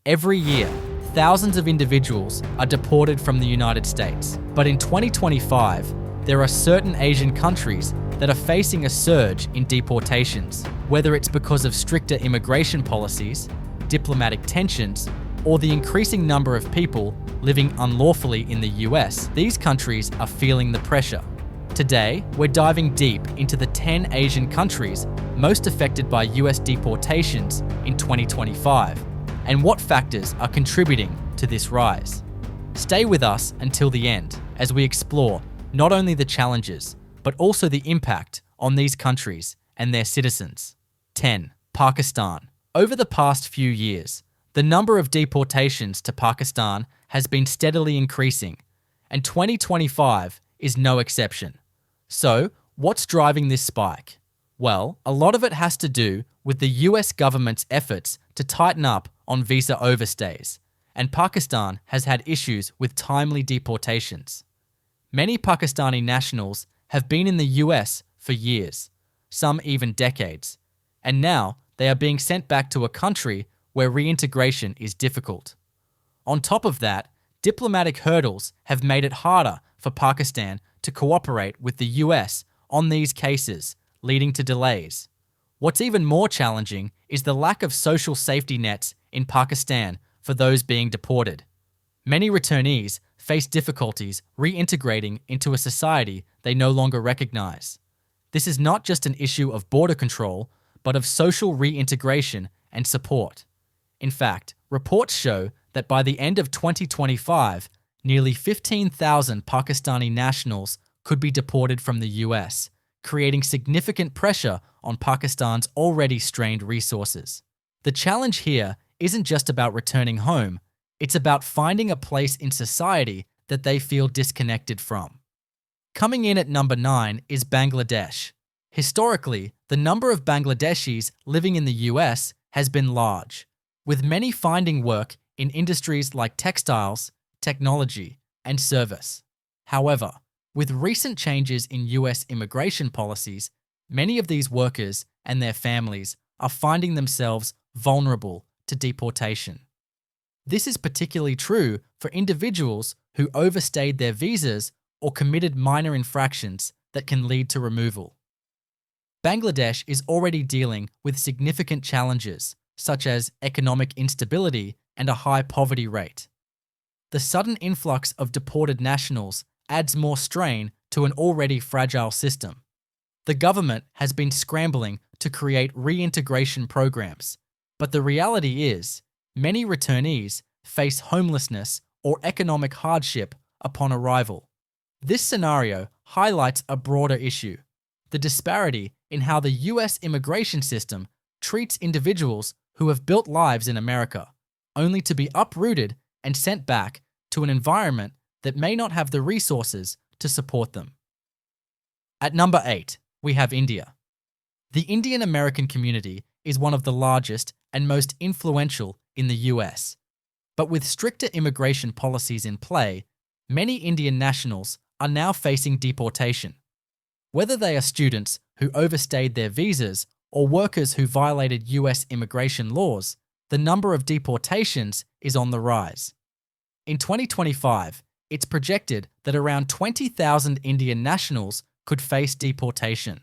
Every year, thousands of individuals are deported from the United States. But in 2025, there are certain Asian countries that are facing a surge in deportations, whether it's because of stricter immigration policies, diplomatic tensions, or the increasing number of people living unlawfully in the US. These countries are feeling the pressure. Today, we're diving deep into the 10 Asian countries most affected by US deportations in 2025, and what factors are contributing to this rise. Stay with us until the end as we explore not only the challenges, but also the impact on these countries and their citizens. 10. Pakistan. Over the past few years, the number of deportations to Pakistan has been steadily increasing, and 2025 is no exception. So, what's driving this spike? Well, a lot of it has to do with the US government's efforts to tighten up on visa overstays, and Pakistan has had issues with timely deportations. Many Pakistani nationals have been in the US for years, some even decades, and now they are being sent back to a country where reintegration is difficult. On top of that, diplomatic hurdles have made it harder for Pakistan to cooperate with the US on these cases, leading to delays. What's even more challenging is the lack of social safety nets in Pakistan for those being deported. Many returnees face difficulties reintegrating into a society they no longer recognize. This is not just an issue of border control, but of social reintegration and support. In fact, reports show that by the end of 2025, nearly 15,000 Pakistani nationals could be deported from the US, creating significant pressure on Pakistan's already strained resources. The challenge here isn't just about returning home, it's about finding a place in society that they feel disconnected from. Coming in at number 9 is Bangladesh. Historically, the number of Bangladeshis living in the US has been large, with many finding work in industries like textiles, technology, and service. However, with recent changes in US immigration policies, many of these workers and their families are finding themselves vulnerable to deportation. This is particularly true for individuals who overstayed their visas or committed minor infractions that can lead to removal. Bangladesh is already dealing with significant challenges, such as economic instability and a high poverty rate. The sudden influx of deported nationals adds more strain to an already fragile system. The government has been scrambling to create reintegration programs, but the reality is, many returnees face homelessness or economic hardship upon arrival. This scenario highlights a broader issue: the disparity in how the US immigration system treats individuals who have built lives in America, only to be uprooted and sent back to an environment that may not have the resources to support them. At number 8, we have India. The Indian American community is one of the largest and most influential in the US. But with stricter immigration policies in play, many Indian nationals are now facing deportation. Whether they are students who overstayed their visas or workers who violated US immigration laws, the number of deportations is on the rise. In 2025, it's projected that around 20,000 Indian nationals could face deportation.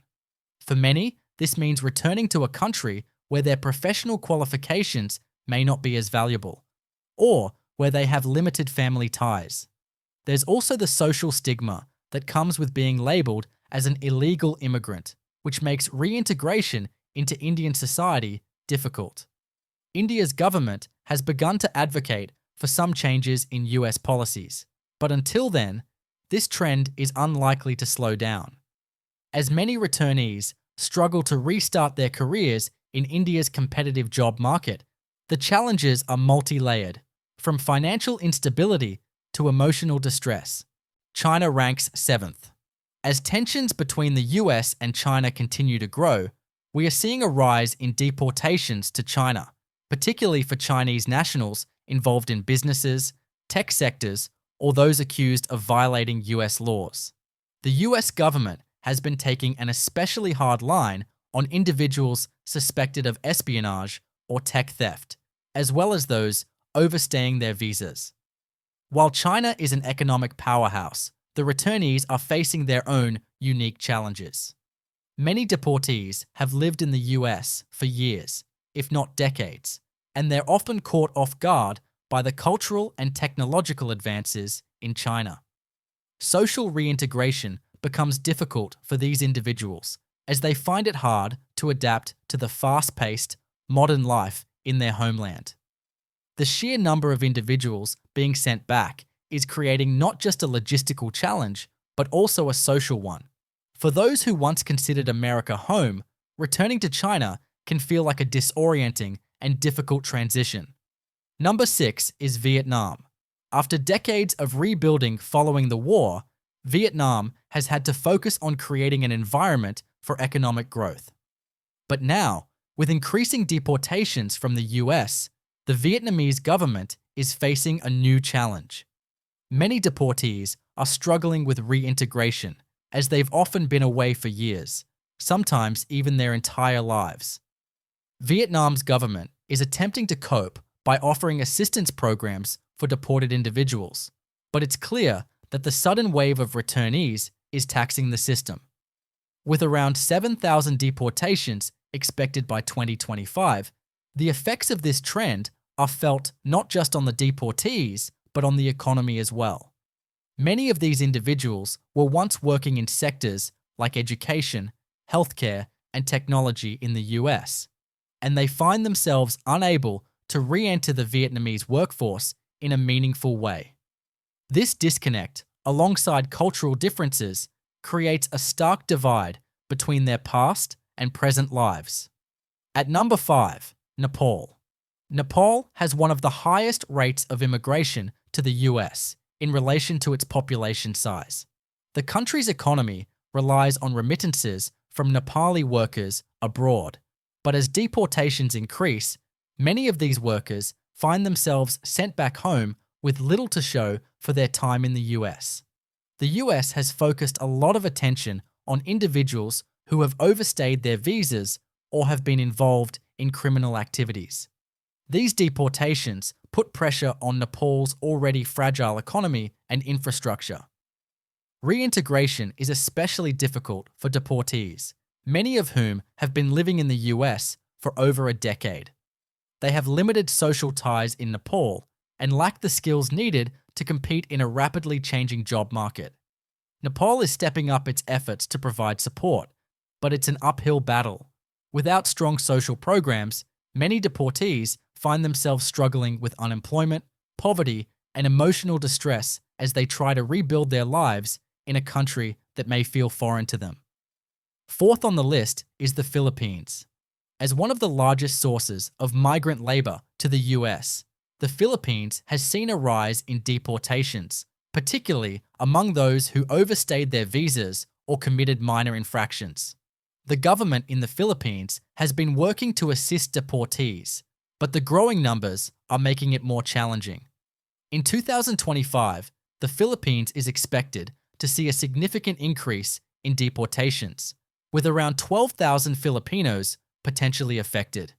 For many, this means returning to a country where their professional qualifications may not be as valuable, or where they have limited family ties. There's also the social stigma that comes with being labeled as an illegal immigrant, which makes reintegration into Indian society difficult. India's government has begun to advocate for some changes in US policies, but until then, this trend is unlikely to slow down. As many returnees struggle to restart their careers in India's competitive job market, the challenges are multi-layered, from financial instability to emotional distress. China ranks 7th. As tensions between the US and China continue to grow, we are seeing a rise in deportations to China, particularly for Chinese nationals involved in businesses, tech sectors, or those accused of violating US laws. The US government has been taking an especially hard line on individuals suspected of espionage or tech theft, as well as those overstaying their visas. While China is an economic powerhouse, the returnees are facing their own unique challenges. Many deportees have lived in the US for years, if not decades, and they're often caught off guard by the cultural and technological advances in China. Social reintegration becomes difficult for these individuals as they find it hard to adapt to the fast-paced, modern life in their homeland. The sheer number of individuals being sent back is creating not just a logistical challenge, but also a social one. For those who once considered America home, returning to China can feel like a disorienting and difficult transition. Number 6 is Vietnam. After decades of rebuilding following the war, Vietnam has had to focus on creating an environment for economic growth. But now, with increasing deportations from the US, the Vietnamese government is facing a new challenge. Many deportees are struggling with reintegration, as they've often been away for years, sometimes even their entire lives. Vietnam's government is attempting to cope by offering assistance programs for deported individuals, but it's clear that the sudden wave of returnees is taxing the system. With around 7,000 deportations expected by 2025, the effects of this trend are felt not just on the deportees, but on the economy as well. Many of these individuals were once working in sectors like education, healthcare, and technology in the US, and they find themselves unable to re-enter the Vietnamese workforce in a meaningful way. This disconnect, alongside cultural differences, creates a stark divide between their past and present lives. At number 5, Nepal. Nepal has one of the highest rates of immigration to the US in relation to its population size. The country's economy relies on remittances from Nepali workers abroad, but as deportations increase, many of these workers find themselves sent back home with little to show for their time in the US. The US has focused a lot of attention on individuals who have overstayed their visas or have been involved in criminal activities. These deportations put pressure on Nepal's already fragile economy and infrastructure. Reintegration is especially difficult for deportees, many of whom have been living in the US for over a decade. They have limited social ties in Nepal and lack the skills needed to compete in a rapidly changing job market. Nepal is stepping up its efforts to provide support, but it's an uphill battle. Without strong social programs, many deportees find themselves struggling with unemployment, poverty, and emotional distress as they try to rebuild their lives in a country that may feel foreign to them. Fourth on the list is the Philippines. As one of the largest sources of migrant labor to the US, the Philippines has seen a rise in deportations, particularly among those who overstayed their visas or committed minor infractions. The government in the Philippines has been working to assist deportees, but the growing numbers are making it more challenging. In 2025, the Philippines is expected to see a significant increase in deportations, with around 12,000 Filipinos potentially affected.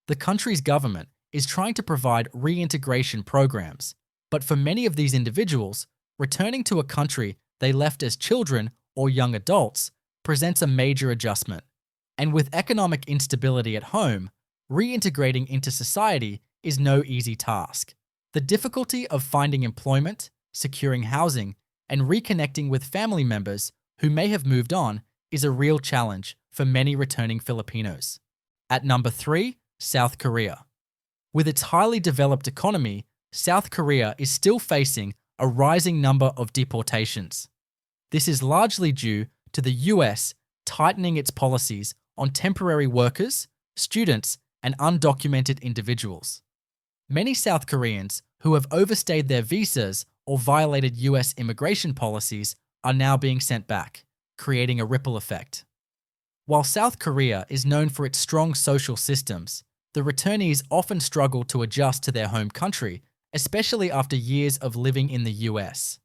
The country's government is trying to provide reintegration programs, but for many of these individuals, returning to a country they left as children or young adults presents a major adjustment. And with economic instability at home, reintegrating into society is no easy task. The difficulty of finding employment, securing housing, and reconnecting with family members who may have moved on is a real challenge for many returning Filipinos. At number 3, South Korea. With its highly developed economy, South Korea is still facing a rising number of deportations. This is largely due to the US tightening its policies on temporary workers, students, and undocumented individuals. Many South Koreans who have overstayed their visas or violated US immigration policies are now being sent back, creating a ripple effect. While South Korea is known for its strong social systems, the returnees often struggle to adjust to their home country, especially after years of living in the US.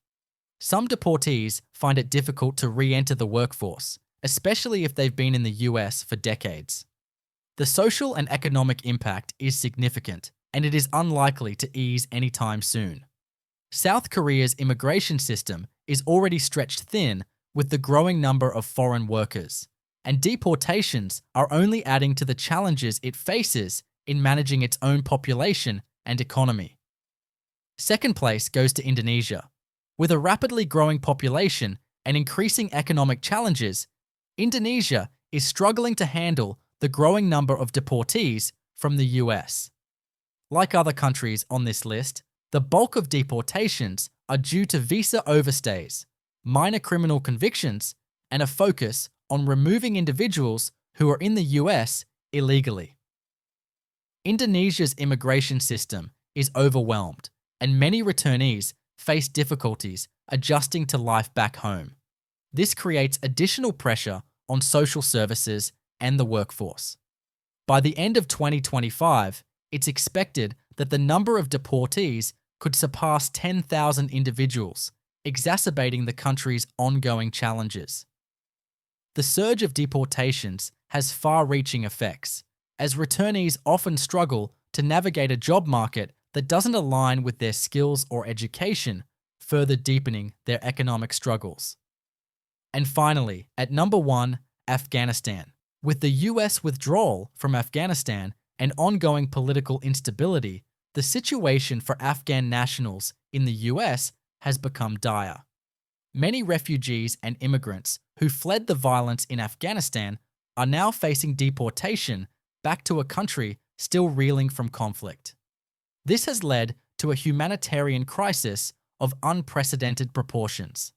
Some deportees find it difficult to re-enter the workforce, especially if they've been in the US for decades. The social and economic impact is significant, and it is unlikely to ease anytime soon. South Korea's immigration system is already stretched thin with the growing number of foreign workers, and deportations are only adding to the challenges it faces in managing its own population and economy. Second place goes to Indonesia. With a rapidly growing population and increasing economic challenges, Indonesia is struggling to handle the growing number of deportees from the US. Like other countries on this list, the bulk of deportations are due to visa overstays, minor criminal convictions, and a focus on removing individuals who are in the US illegally. Indonesia's immigration system is overwhelmed, and many returnees face difficulties adjusting to life back home. This creates additional pressure on social services and the workforce. By the end of 2025, it's expected that the number of deportees could surpass 10,000 individuals, exacerbating the country's ongoing challenges. The surge of deportations has far-reaching effects, as returnees often struggle to navigate a job market that doesn't align with their skills or education, further deepening their economic struggles. And finally, at number 1, Afghanistan. With the US withdrawal from Afghanistan and ongoing political instability, the situation for Afghan nationals in the US has become dire. Many refugees and immigrants who fled the violence in Afghanistan are now facing deportation back to a country still reeling from conflict. This has led to a humanitarian crisis of unprecedented proportions.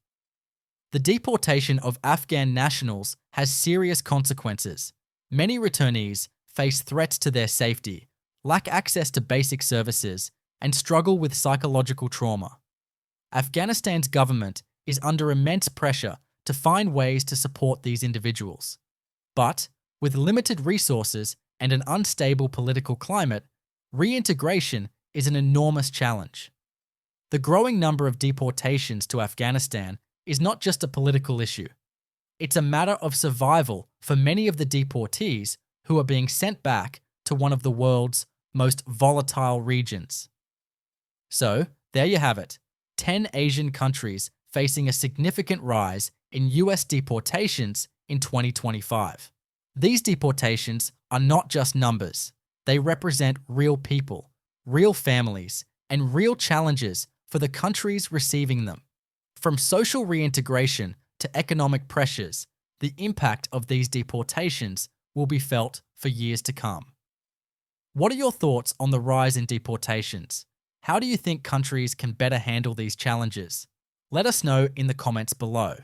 The deportation of Afghan nationals has serious consequences. Many returnees face threats to their safety, lack access to basic services, and struggle with psychological trauma. Afghanistan's government is under immense pressure to find ways to support these individuals. But, with limited resources and an unstable political climate, reintegration is an enormous challenge. The growing number of deportations to Afghanistan is not just a political issue. It's a matter of survival for many of the deportees who are being sent back to one of the world's most volatile regions. So, there you have it, 10 Asian countries facing a significant rise in US deportations in 2025. These deportations are not just numbers. They represent real people, real families, and real challenges for the countries receiving them. From social reintegration to economic pressures, the impact of these deportations will be felt for years to come. What are your thoughts on the rise in deportations? How do you think countries can better handle these challenges? Let us know in the comments below.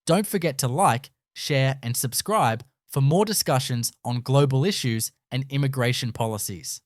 Don't forget to like, share, and subscribe for more discussions on global issues and immigration policies.